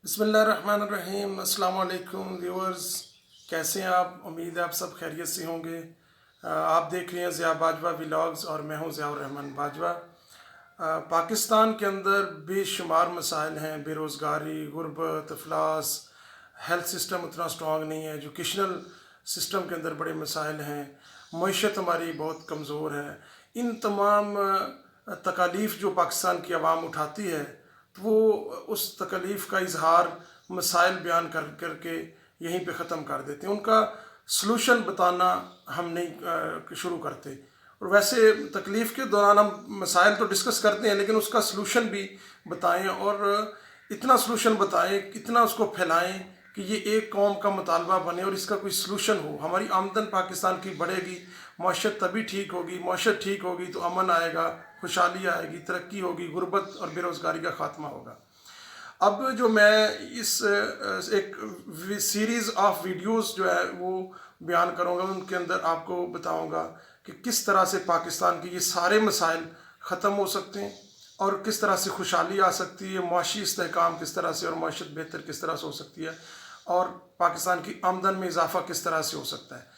بسم اللہ الرحمن الرحیم۔ السلام علیکم ویورز، کیسے ہیں آپ؟ امید ہے آپ سب خیریت سے ہوں گے۔ آپ دیکھ رہے ہیں ضیاء باجوہ ولاگز اور میں ہوں ضیاء الرحمن باجوہ۔ پاکستان کے اندر بے شمار مسائل ہیں، بے روزگاری، غربت، افلاس، ہیلتھ سسٹم اتنا سٹرونگ نہیں ہے، ایجوکیشنل سسٹم کے اندر بڑے مسائل ہیں، معیشت ہماری بہت کمزور ہے۔ ان تمام تکالیف جو پاکستان کی عوام اٹھاتی ہے، تو وہ اس تکلیف کا اظہار مسائل بیان کر کر کے یہیں پہ ختم کر دیتے ہیں، ان کا سلوشن بتانا ہم نہیں شروع کرتے۔ اور ویسے تکلیف کے دوران ہم مسائل تو ڈسکس کرتے ہیں، لیکن اس کا سلوشن بھی بتائیں، اور اتنا سلوشن بتائیں، اتنا اس کو پھیلائیں کہ یہ ایک قوم کا مطالبہ بنے اور اس کا کوئی سلوشن ہو۔ ہماری آمدن پاکستان کی بڑھے گی، معیشت تبھی ٹھیک ہوگی، معیشت ٹھیک ہوگی تو امن آئے گا، خوشحالی آئے گی، ترقی ہوگی، غربت اور بے روزگاری کا خاتمہ ہوگا۔ اب جو میں اس ایک سیریز آف ویڈیوز جو ہے وہ بیان کروں گا، ان کے اندر آپ کو بتاؤں گا کہ کس طرح سے پاکستان کے یہ سارے مسائل ختم ہو سکتے ہیں اور کس طرح سے خوشحالی آ سکتی ہے، معاشی استحکام کس طرح سے اور معیشت بہتر کس طرح سے ہو سکتی ہے، اور پاکستان کی آمدن میں اضافہ کس طرح سے ہو سکتا ہے۔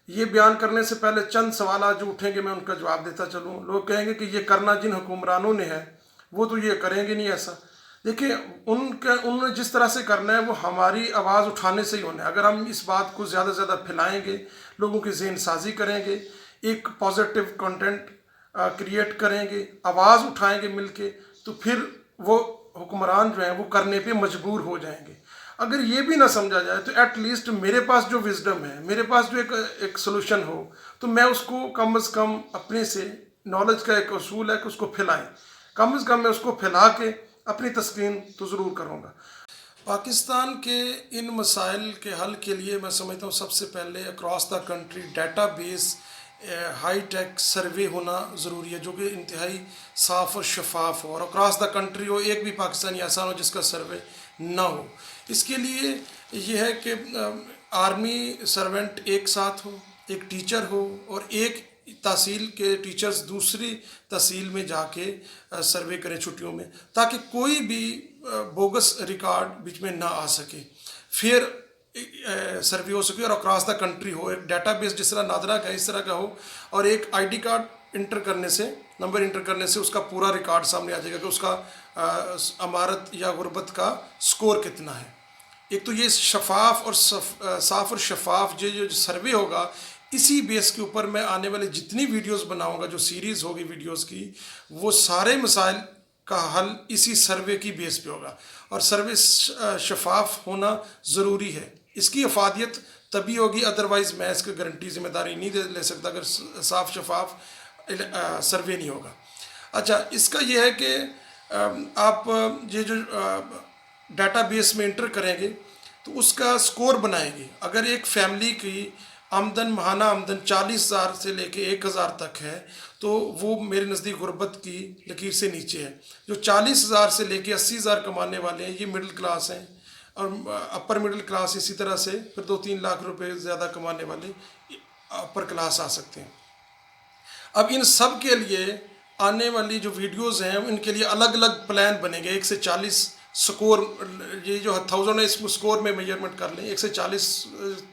یہ بیان کرنے سے پہلے چند سوالات جو اٹھیں گے میں ان کا جواب دیتا چلوں۔ لوگ کہیں گے کہ یہ کرنا جن حکمرانوں نے ہے وہ تو یہ کریں گے نہیں ایسا۔ دیکھیں، انہوں نے جس طرح سے کرنا ہے وہ ہماری آواز اٹھانے سے ہی ہونا ہے۔ اگر ہم اس بات کو زیادہ سے زیادہ پھیلائیں گے، لوگوں کی ذہن سازی کریں گے، ایک پازیٹیو کنٹینٹ کریٹ کریں گے، آواز اٹھائیں گے مل کے، تو پھر وہ حکمران جو ہیں وہ کرنے پہ مجبور ہو جائیں گے۔ اگر یہ بھی نہ سمجھا جائے تو ایٹ لیسٹ میرے پاس جو وزڈم ہے، میرے پاس جو ایک سلوشن ہو، تو میں اس کو کم از کم اپنے سے، نالج کا ایک اصول ہے کہ اس کو پھیلائیں، کم از کم میں اس کو پھیلا کے اپنی تسکین تو ضرور کروں گا۔ پاکستان کے ان مسائل کے حل کے لیے میں سمجھتا ہوں سب سے پہلے across the country data base high tech survey ہونا ضروری ہے، جو کہ انتہائی صاف اور شفاف ہو، اور اکراس دا کنٹری ہو، ایک بھی پاکستانی ایسا ہو جس کا سروے نہ ہو۔ اس کے لیے یہ ہے کہ آرمی سرونٹ ایک ساتھ ہو، ایک ٹیچر ہو، اور ایک تحصیل کے ٹیچرز دوسری تحصیل میں جا کے سروے کریں چھٹیوں میں، تاکہ کوئی بھی بوگس ریکارڈ بیچ میں نہ آ سکے، پھر سروے ہو سکے اور اکراس دا کنٹری ہو، ایک ڈیٹا بیس جس طرح نادرا کا اس طرح کا ہو، اور ایک آئی ڈی کارڈ انٹر کرنے سے، نمبر انٹر کرنے سے اس کا پورا ریکارڈ سامنے آ جائے گا کہ اس کا امارت یا غربت کا سکور کتنا ہے۔ ایک تو یہ شفاف اور صاف اور شفاف جو سروے ہوگا، اسی بیس کے اوپر میں آنے والے جتنی ویڈیوز بناؤں گا، جو سیریز ہوگی ویڈیوز کی، وہ سارے مسائل کا حل اسی سروے کی بیس پہ ہوگا، اور سروے شفاف ہونا ضروری ہے۔ اس کی افادیت تبھی ہوگی، ادروائز میں اس کی گارنٹی ذمہ داری نہیں لے سکتا اگر صاف شفاف سروے نہیں ہوگا۔ اچھا، اس کا یہ ہے کہ آپ یہ جو ڈیٹا بیس میں انٹر کریں گے تو اس کا سکور بنائیں گے۔ اگر ایک فیملی کی آمدن، ماہانہ آمدن 40,000 سے لے کے 1,000 تک ہے، تو وہ میرے نزدیک غربت کی لکیر سے نیچے ہے۔ جو 40,000 سے لے کے 80,000 کمانے والے ہیں، یہ مڈل کلاس ہیں، اور اپر مڈل کلاس اسی طرح سے پھر 2-3 لاکھ روپے زیادہ کمانے والے اپر کلاس آ سکتے ہیں۔ اب ان سب کے لیے آنے والی جو ویڈیوز ہیں ان کے لیے الگ الگ پلان بنے گے۔ 1 سے 40 سکور، یہ جو 1000 ہے اس کو سکور میں میجرمنٹ کر لیں، 1 سے 40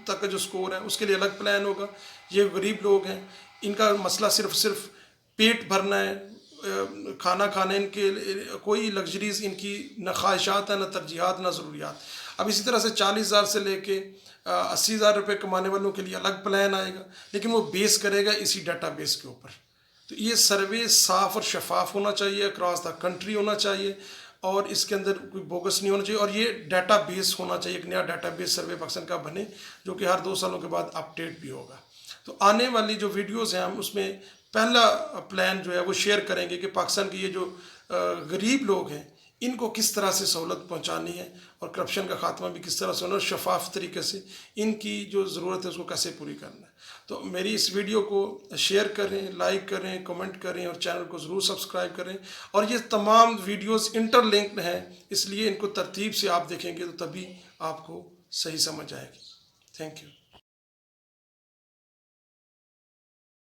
تک کا جو سکور ہے اس کے لیے الگ پلان ہوگا۔ یہ غریب لوگ ہیں، ان کا مسئلہ صرف پیٹ بھرنا ہے، کھانا کھانا، ان کے کوئی لگژریز ان کی نہ خواہشات ہیں، نہ ترجیحات، نہ ضروریات۔ اب اسی طرح سے 40,000 سے لے کے 80,000 روپے کمانے والوں کے لیے الگ پلان آئے گا، لیکن وہ بیس کرے گا اسی ڈیٹا بیس کے اوپر۔ تو یہ سروے صاف اور شفاف ہونا چاہیے، اکراس دا کنٹری ہونا چاہیے، اور اس کے اندر کوئی بوگس نہیں ہونا چاہیے، اور یہ ڈیٹا بیس ہونا چاہیے، ایک نیا ڈیٹا بیس سروے پاکستان کا بنے، جو کہ ہر 2 سالوں کے بعد اپ ڈیٹ بھی ہوگا۔ تو آنے والی جو ویڈیوز ہیں ہم اس میں پہلا پلان جو ہے وہ شیئر کریں گے کہ پاکستان کے یہ جو غریب لوگ ہیں ان کو کس طرح سے سہولت پہنچانی ہے، اور کرپشن کا خاتمہ بھی کس طرح سے ہونا ہے، اور شفاف طریقے سے ان کی جو ضرورت ہے اس کو کیسے پوری کرنا ہے۔ تو میری اس ویڈیو کو شیئر کریں، لائک کریں، کمنٹ کریں، اور چینل کو ضرور سبسکرائب کریں۔ اور یہ تمام ویڈیوز انٹر لنکڈ ہیں، اس لیے ان کو ترتیب سے آپ دیکھیں گے تو تبھی آپ کو صحیح سمجھ آئے گی۔ Thank you.